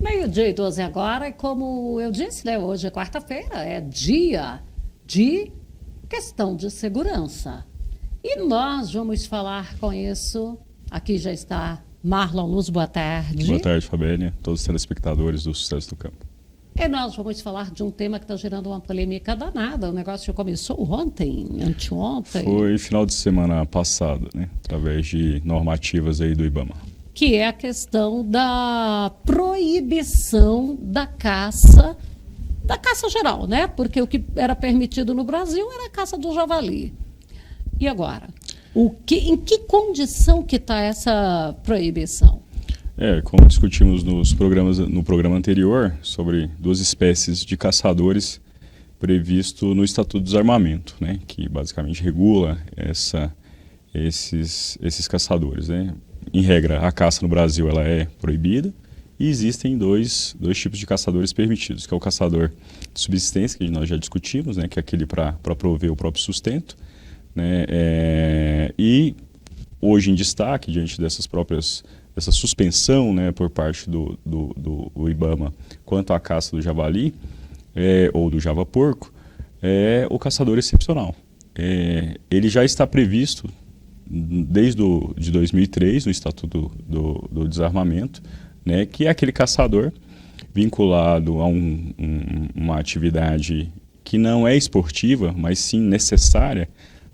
Meio-dia e 12 agora, e como eu disse, né, hoje é quarta-feira, é dia de questão de segurança. E nós vamos falar com isso. Aqui já está Marlon Luz, boa tarde. Boa tarde, Fabélia, todos os telespectadores do Sucesso do Campo. E nós vamos falar de um tema que está gerando uma polêmica danada. O negócio começou ontem, anteontem. Foi final de semana passado, né, através de normativas aí do IBAMA. Que é a questão da proibição da caça geral, né? Porque o que era permitido no Brasil era a caça do javali. E agora? Em que condição que está essa proibição? Como discutimos no programa anterior, sobre duas espécies de caçadores previsto no Estatuto do Desarmamento, né, que basicamente regula esses caçadores, né? Em regra, a caça no Brasil ela é proibida e existem dois tipos de caçadores permitidos, que é o caçador de subsistência, que nós já discutimos, né, que é aquele para prover o próprio sustento, né, e hoje em destaque, diante dessa suspensão, né, por parte do IBAMA quanto à caça do javali ou do javaporco, é o caçador excepcional. Ele já está previsto desde de 2003, no Estatuto do Desarmamento, né, que é aquele caçador vinculado a uma atividade que não é esportiva, mas sim necessária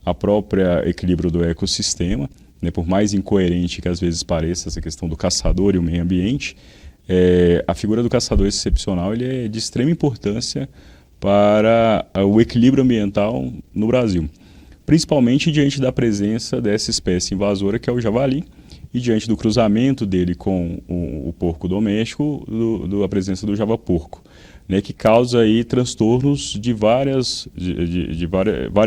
ao próprio equilíbrio do ecossistema, né, por mais incoerente que às vezes pareça essa questão do caçador e o meio ambiente, a figura do caçador excepcional ele é de extrema importância para o equilíbrio ambiental no Brasil, principalmente diante da presença dessa espécie invasora que é o javali e diante do cruzamento dele com o porco doméstico, a presença do javaporco, né, que causa aí transtornos de várias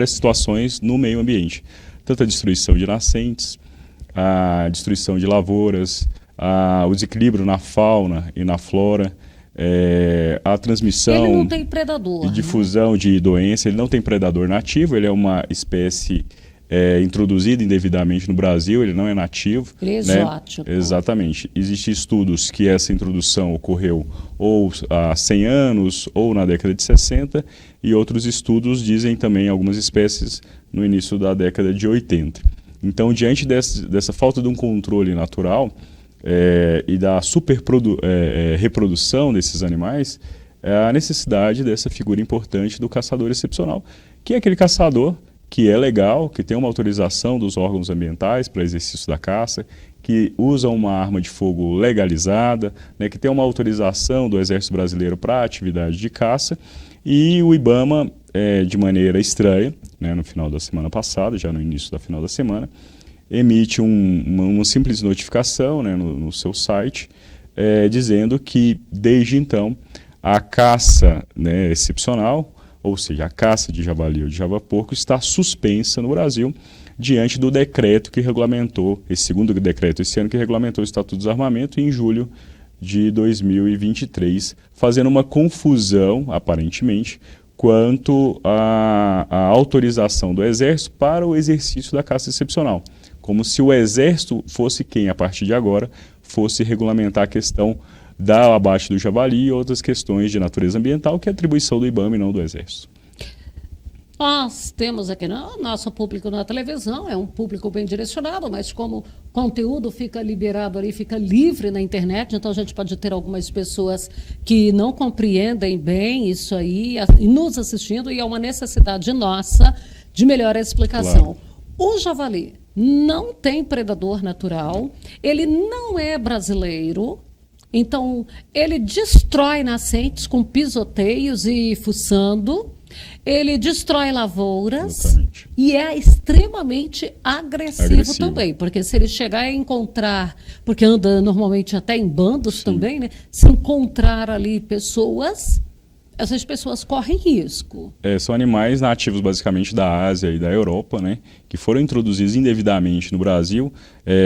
situações no meio ambiente, tanto a destruição de nascentes, a destruição de lavouras, o desequilíbrio na fauna e na flora, a transmissão ele não tem predador, e difusão, né, de doença. Ele não tem predador nativo, ele é uma espécie introduzida indevidamente no Brasil, ele não é nativo. Ele é né? exótico. Exatamente. Existem estudos que essa introdução ocorreu ou há 100 anos ou na década de 60 e outros estudos dizem também algumas espécies no início da década de 80. Então, diante dessa falta de um controle natural e da reprodução desses animais, a necessidade dessa figura importante do caçador excepcional, que é aquele caçador que é legal, que tem uma autorização dos órgãos ambientais para exercício da caça, que usa uma arma de fogo legalizada, né, que tem uma autorização do Exército Brasileiro para a atividade de caça, e o IBAMA, de maneira estranha, né, no final da semana passada, já no início da final da semana, emite uma simples notificação, né, no seu site, dizendo que, desde então, a caça, né, excepcional, ou seja, a caça de javali ou de javaporco, está suspensa no Brasil diante do decreto que regulamentou, esse segundo decreto esse ano, que regulamentou o Estatuto do Desarmamento em julho de 2023, fazendo uma confusão, aparentemente, quanto à autorização do Exército para o exercício da caça excepcional, como se o Exército fosse quem, a partir de agora, fosse regulamentar a questão da abate do javali e outras questões de natureza ambiental, que é atribuição do IBAMA e não do Exército. Nós temos aqui nosso público na televisão, é um público bem direcionado, mas como conteúdo fica liberado ali, fica livre na internet, então a gente pode ter algumas pessoas que não compreendem bem isso aí, nos assistindo, e é uma necessidade nossa de melhor explicação. Claro. O javali não tem predador natural, ele não é brasileiro. Então, ele destrói nascentes com pisoteios e fuçando, ele destrói lavouras. Exatamente. E é extremamente agressivo também, porque se ele chegar a encontrar, porque anda normalmente até em bandos, sim, também, né? Se encontrar ali pessoas, essas pessoas correm risco. São animais nativos basicamente da Ásia e da Europa, né, que foram introduzidos indevidamente no Brasil,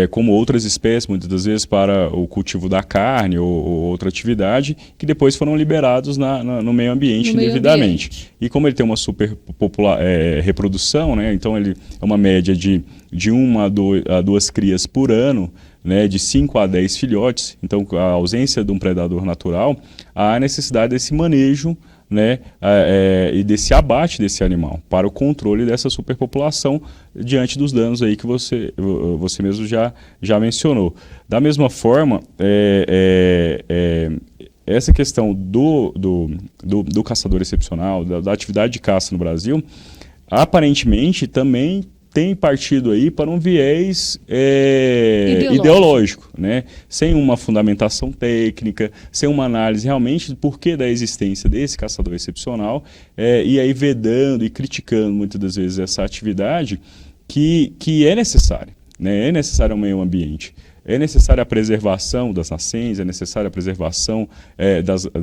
como outras espécies, muitas das vezes para o cultivo da carne ou outra atividade, que depois foram liberados no meio ambiente indevidamente. E como ele tem uma super reprodução, né, então ele é uma média de 1 a 2 crias por ano, né, de 5 a 10 filhotes, então a ausência de um predador natural, há necessidade desse manejo, né, e desse abate desse animal para o controle dessa superpopulação diante dos danos aí que você mesmo já mencionou. Da mesma forma, essa questão do caçador excepcional, da atividade de caça no Brasil, aparentemente também tem partido aí para um viés ideológico, né? Sem uma fundamentação técnica, sem uma análise realmente do porquê da existência desse caçador excepcional, e aí vedando e criticando muitas das vezes essa atividade que é necessária, né? É necessário ao meio ambiente. É necessária a preservação das nascentes, é necessária a preservação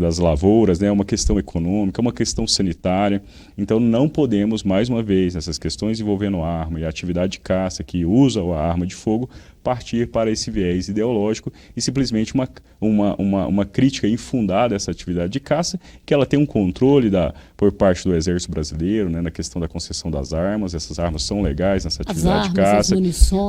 das lavouras, né? É uma questão econômica, é uma questão sanitária. Então não podemos, mais uma vez, nessas questões envolvendo arma e atividade de caça que usa a arma de fogo, partir para esse viés ideológico e simplesmente uma crítica infundada a essa atividade de caça, que ela tem um controle por parte do Exército Brasileiro, né, na questão da concessão das armas. Essas armas são legais nessa atividade de caça.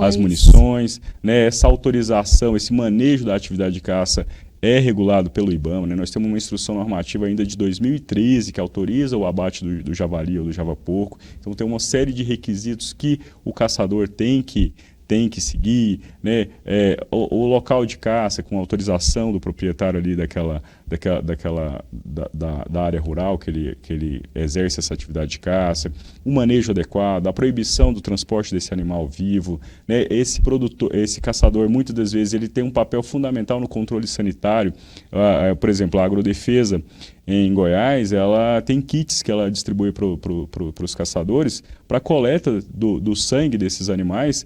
As munições, né, essa autorização, esse manejo da atividade de caça é regulado pelo IBAMA, né? Nós temos uma instrução normativa ainda de 2013 que autoriza o abate do javali ou do javaporco. Então tem uma série de requisitos que o caçador tem que seguir, né? O local de caça com autorização do proprietário ali da área rural que ele exerce essa atividade de caça, o manejo adequado, a proibição do transporte desse animal vivo, né? Esse caçador, muitas das vezes, ele tem um papel fundamental no controle sanitário. Por exemplo, a Agrodefesa em Goiás, ela tem kits que ela distribui para os caçadores para a coleta do sangue desses animais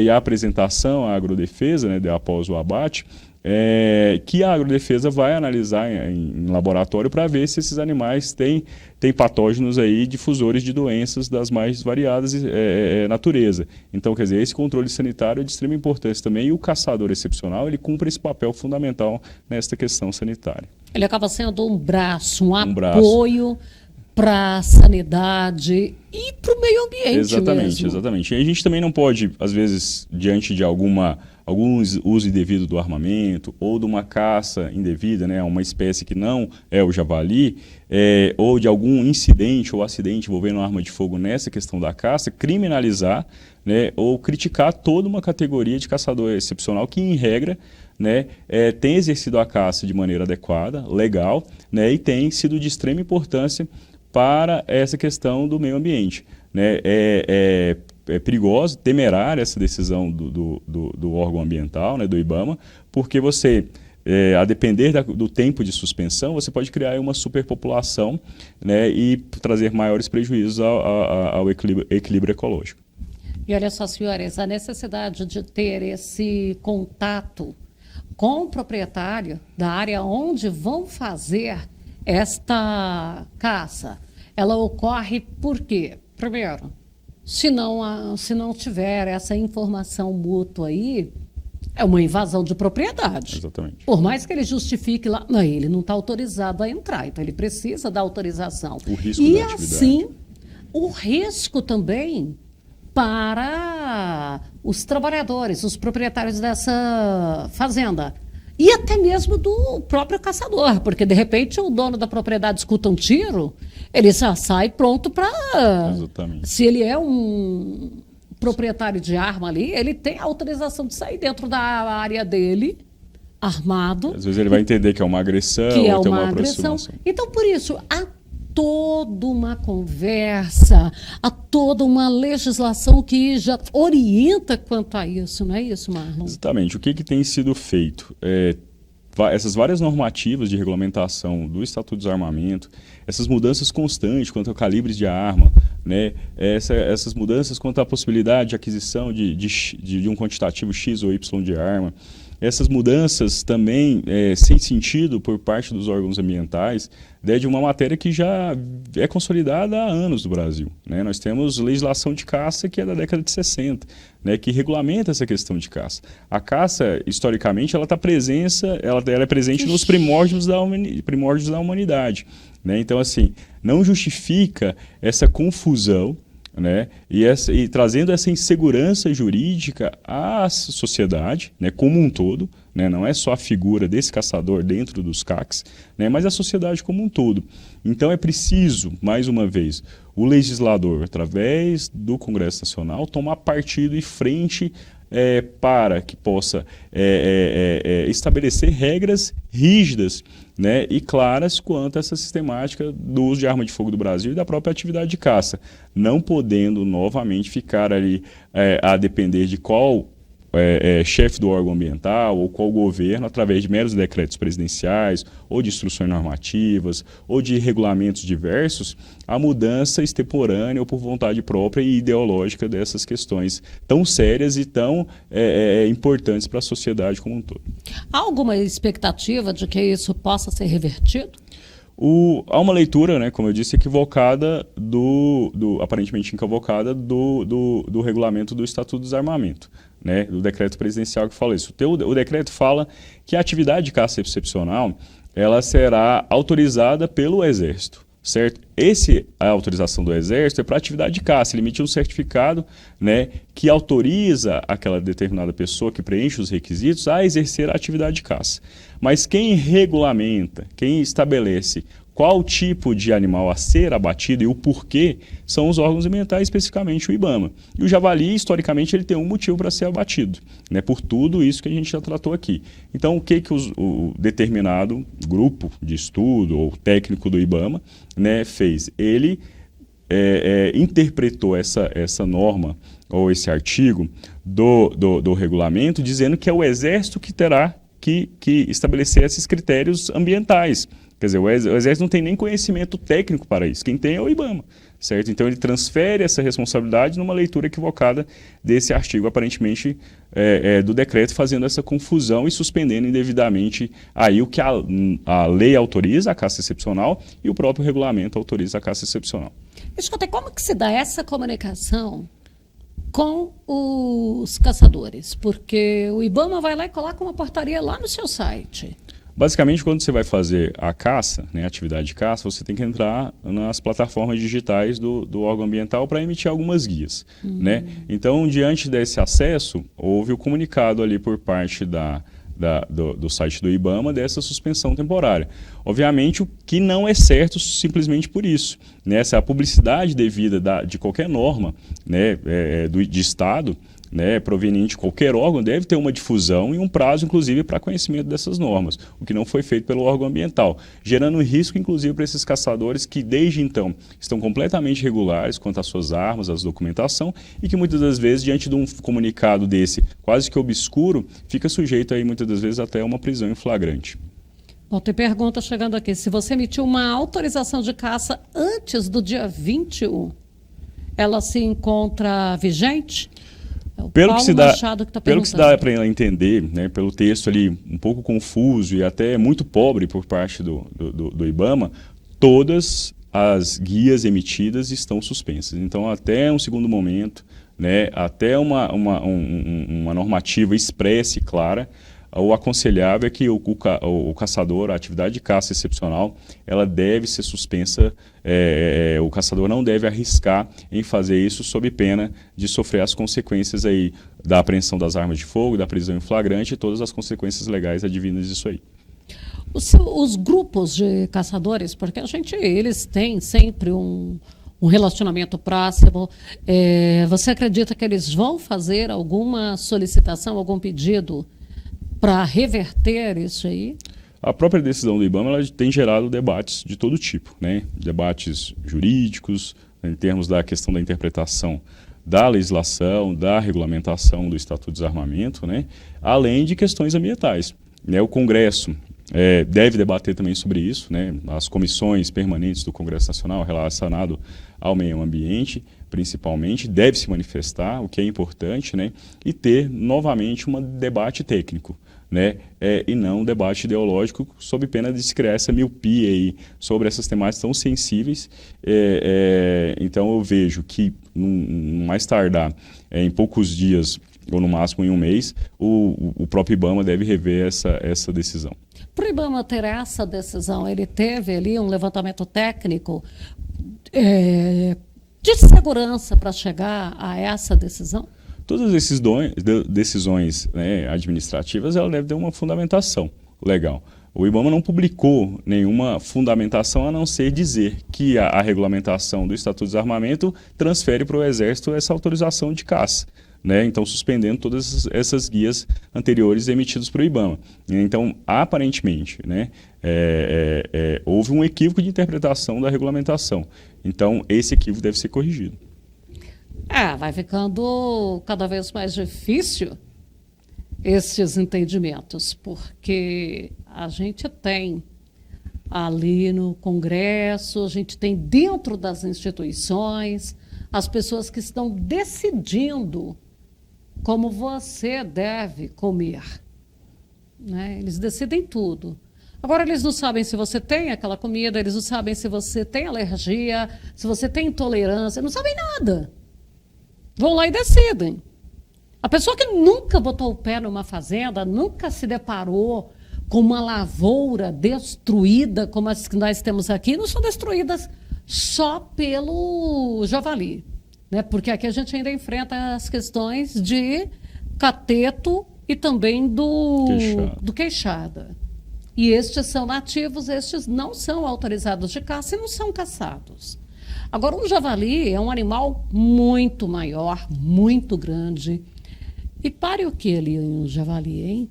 e a apresentação à Agrodefesa, né, após o abate, que a Agrodefesa vai analisar em laboratório para ver se esses animais têm patógenos aí, difusores de doenças das mais variadas natureza. Então, quer dizer, esse controle sanitário é de extrema importância também, e o caçador excepcional, ele cumpre esse papel fundamental nesta questão sanitária. Ele acaba sendo um apoio para a sanidade e para o meio ambiente mesmo. Exatamente. E a gente também não pode, às vezes, diante de algum uso indevido do armamento ou de uma caça indevida, né, uma espécie que não é o javali, ou de algum incidente ou acidente envolvendo arma de fogo nessa questão da caça, criminalizar, né, ou criticar toda uma categoria de caçador excepcional que, em regra, né, tem exercido a caça de maneira adequada, legal, né, e tem sido de extrema importância para essa questão do meio ambiente, né? É perigoso, temerária essa decisão do órgão ambiental, né, do IBAMA, porque você, a depender do tempo de suspensão, você pode criar uma superpopulação, né, e trazer maiores prejuízos ao equilíbrio ecológico. E olha só, senhores, a necessidade de ter esse contato com o proprietário da área onde vão fazer esta caça, ela ocorre por quê? Primeiro, se não tiver essa informação mútua aí, é uma invasão de propriedade. Exatamente. Por mais que ele justifique lá, não, ele não está autorizado a entrar, então ele precisa da autorização. O risco e da atividade. Assim, o risco também para os trabalhadores, os proprietários dessa fazenda. E até mesmo do próprio caçador, porque de repente o dono da propriedade escuta um tiro, ele já sai pronto para... Se ele é um proprietário de arma ali, ele tem autorização de sair dentro da área dele, armado. Às vezes ele vai entender que é uma agressão, ou tem uma aproximação. Então, por isso, há toda uma conversa, há toda uma legislação que já orienta quanto a isso, não é isso, Marlon? Exatamente. O que tem sido feito? Essas várias normativas de regulamentação do Estatuto do Desarmamento, essas mudanças constantes quanto ao calibre de arma, né? Essas mudanças quanto à possibilidade de aquisição de um quantitativo X ou Y de arma, essas mudanças também sem sentido por parte dos órgãos ambientais, de uma matéria que já é consolidada há anos no Brasil, né? Nós temos legislação de caça que é da década de 60, né, que regulamenta essa questão de caça. A caça, historicamente, ela é presente nos primórdios da humanidade, né? Então, assim, não justifica essa confusão, né? E trazendo essa insegurança jurídica à sociedade, né, como um todo, né? Não é só a figura desse caçador dentro dos CACs, né, mas a sociedade como um todo. Então é preciso, mais uma vez, o legislador, através do Congresso Nacional, tomar partido e frente para que possa estabelecer regras rígidas, né, e claras quanto a essa sistemática do uso de arma de fogo do Brasil e da própria atividade de caça, não podendo novamente ficar ali a depender de qual chefe do órgão ambiental ou qual governo, através de meros decretos presidenciais ou de instruções normativas ou de regulamentos diversos, a mudança extemporânea ou por vontade própria e ideológica dessas questões tão sérias e tão importantes para a sociedade como um todo. Há alguma expectativa de que isso possa ser revertido? Há uma leitura, né, como eu disse, equivocada, aparentemente equivocada, do regulamento do Estatuto do Desarmamento, né, do decreto presidencial que fala isso. O decreto fala que a atividade de caça excepcional ela será autorizada pelo Exército. Certo? A autorização do Exército é para atividade de caça, ele emite um certificado, né, que autoriza aquela determinada pessoa que preenche os requisitos a exercer a atividade de caça. Mas quem regulamenta, quem estabelece qual tipo de animal a ser abatido e o porquê são os órgãos ambientais, especificamente o IBAMA. E o javali, historicamente, ele tem um motivo para ser abatido, né, por tudo isso que a gente já tratou aqui. Então, o que o determinado grupo de estudo ou técnico do IBAMA, né, fez? Ele interpretou essa norma ou esse artigo do regulamento dizendo que é o Exército que terá que estabelecer esses critérios ambientais. Quer dizer, o Exército não tem nem conhecimento técnico para isso. Quem tem é o IBAMA, certo? Então ele transfere essa responsabilidade numa leitura equivocada desse artigo, aparentemente do decreto, fazendo essa confusão e suspendendo indevidamente aí o que a lei autoriza, a caça excepcional, e o próprio regulamento autoriza a caça excepcional. Escuta, como que se dá essa comunicação com os caçadores? Porque o IBAMA vai lá e coloca uma portaria lá no seu site. Basicamente, quando você vai fazer a caça, né, a atividade de caça, você tem que entrar nas plataformas digitais do órgão ambiental para emitir algumas guias. Né? Então, diante desse acesso, houve o comunicado ali por parte do site do IBAMA dessa suspensão temporária. Obviamente, o que não é certo simplesmente por isso. Né? Essa é a publicidade devida de qualquer norma, né, de Estado, né, proveniente de qualquer órgão, deve ter uma difusão e um prazo, inclusive, para conhecimento dessas normas, o que não foi feito pelo órgão ambiental, gerando um risco, inclusive, para esses caçadores que, desde então, estão completamente regulares quanto às suas armas, às documentação, e que, muitas das vezes, diante de um comunicado desse, quase que obscuro, fica sujeito, aí, muitas das vezes, até uma prisão em flagrante. Bom, tem pergunta chegando aqui. Se você emitiu uma autorização de caça antes do dia 21, ela se encontra vigente? Pelo que se dá para ela entender, né, pelo texto ali um pouco confuso e até muito pobre por parte do IBAMA, todas as guias emitidas estão suspensas. Então, até um segundo momento, né, até uma normativa expressa e clara, o aconselhável é que o caçador, a atividade de caça excepcional, ela deve ser suspensa. O caçador não deve arriscar em fazer isso sob pena de sofrer as consequências aí da apreensão das armas de fogo, da prisão em flagrante e todas as consequências legais advindas disso aí. Os grupos de caçadores, porque eles têm sempre um relacionamento próximo, você acredita que eles vão fazer alguma solicitação, algum pedido para reverter isso aí? A própria decisão do IBAMA ela tem gerado debates de todo tipo, né? Debates jurídicos, em termos da questão da interpretação da legislação, da regulamentação do Estatuto de Desarmamento, né? Além de questões ambientais. Né? O Congresso deve debater também sobre isso, né? As comissões permanentes do Congresso Nacional relacionado ao meio ambiente, principalmente, deve se manifestar, o que é importante, né? E ter novamente um debate técnico. Né? E não um debate ideológico sob pena de se criar essa miopia aí sobre essas temáticas tão sensíveis. Então eu vejo que, no mais tardar, em poucos dias, ou no máximo em um mês, o próprio IBAMA deve rever essa decisão. Para o IBAMA ter essa decisão, ele teve ali um levantamento técnico de segurança para chegar a essa decisão? Todas essas decisões, né, administrativas, ela deve ter uma fundamentação legal. O IBAMA não publicou nenhuma fundamentação a não ser dizer que a regulamentação do Estatuto de Desarmamento transfere para o Exército essa autorização de caça, né? Então, suspendendo todas essas guias anteriores emitidas para o IBAMA. Então, aparentemente, né, houve um equívoco de interpretação da regulamentação. Então, esse equívoco deve ser corrigido. Vai ficando cada vez mais difícil esses entendimentos, porque a gente tem ali no Congresso, a gente tem dentro das instituições, as pessoas que estão decidindo como você deve comer, né? Eles decidem tudo. Agora, eles não sabem se você tem aquela comida, eles não sabem se você tem alergia, se você tem intolerância, não sabem nada. Vão lá e decidem. A pessoa que nunca botou o pé numa fazenda, nunca se deparou com uma lavoura destruída, como as que nós temos aqui, não são destruídas só pelo javali, né? Porque aqui a gente ainda enfrenta as questões de cateto e também do queixada. E estes são nativos, estes não são autorizados de caça e não são caçados. Agora, um javali é um animal muito maior, muito grande. E pare o que ali um javali, hein?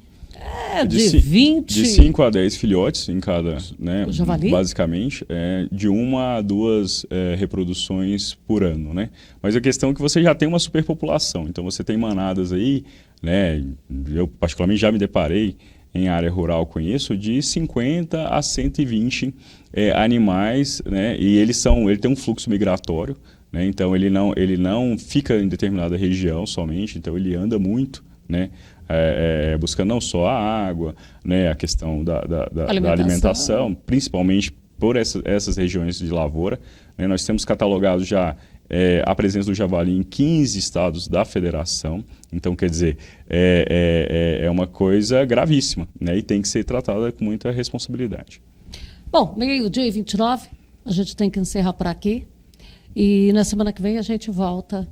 De 20... De 5 a 10 filhotes em cada, né? O javali? Basicamente, de 1 a 2 reproduções por ano, né? Mas a questão é que você já tem uma superpopulação. Então, você tem manadas aí, né? Eu, particularmente, já me deparei em área rural com isso, de 50 a 120 animais, né? E ele tem um fluxo migratório, né? Então ele não fica em determinada região somente, então ele anda muito, né? Buscando não só a água, né? A questão da alimentação, principalmente por essas regiões de lavoura, né? Nós temos catalogado já a presença do javali em 15 estados da federação. Então, quer dizer, é uma coisa gravíssima, né? E tem que ser tratada com muita responsabilidade. Bom, meio-dia e 29, a gente tem que encerrar por aqui. E na semana que vem a gente volta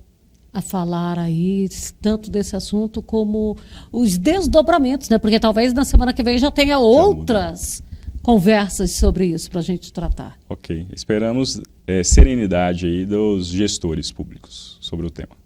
a falar aí tanto desse assunto como os desdobramentos, né? Porque talvez na semana que vem já tenha outras conversas sobre isso para a gente tratar. Ok. Esperamos serenidade aí dos gestores públicos sobre o tema.